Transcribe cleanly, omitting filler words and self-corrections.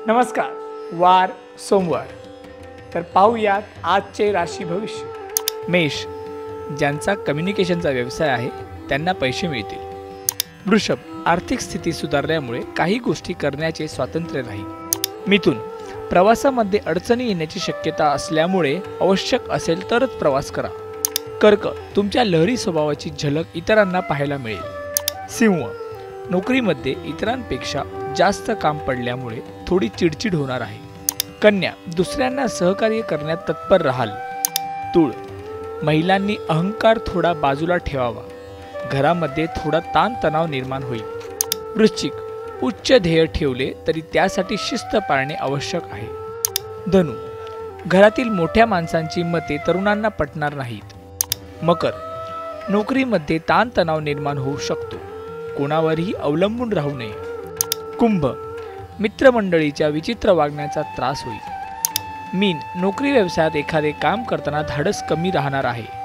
नमस्कार. वार सोमवार. तर पाहूयात आजचे राशी भविष्य. मेष, ज्यांचा कम्युनिकेशनचा व्यवसाय आहे त्यांना पैसे मिळतील. वृषभ, आर्थिक स्थिती सुधारल्यामुळे काही गोष्टी करण्याचे स्वातंत्र्य राहील. मिथुन, प्रवासामध्ये अडचणी येण्याची शक्यता असल्यामुळे आवश्यक असेल तरच प्रवास करा. कर्क, तुमच्या लहरी स्वभावाची झलक इतरांना पाहायला मिळेल. सिंह, नोकरीमध्ये इतरांपेक्षा जास्त काम पडल्यामुळे थोडी चिडचिड होणार आहे. कन्या, दुसऱ्यांना सहकार्य करण्यात तत्पर राहाल. तूळ, महिलांनी अहंकार थोडा बाजूला ठेवावा. घरामध्ये थोडा ताणतणाव निर्माण होईल. वृश्चिक, उच्च ध्येय ठेवले तरी त्यासाठी शिस्त पाळणे आवश्यक आहे. धनु, घरातील मोठ्या माणसांची मते तरुणांना पटणार नाहीत. मकर, नोकरीमध्ये ताणतणाव निर्माण होऊ शकतो. कोणावरही अवलंबून राहू नये. कुंभ, मित्रमंडळीच्या विचित्र वागण्याचा त्रास होईल. मीन, नोकरी व्यवसायात एखादे काम करताना धाडस कमी राहणार आहे.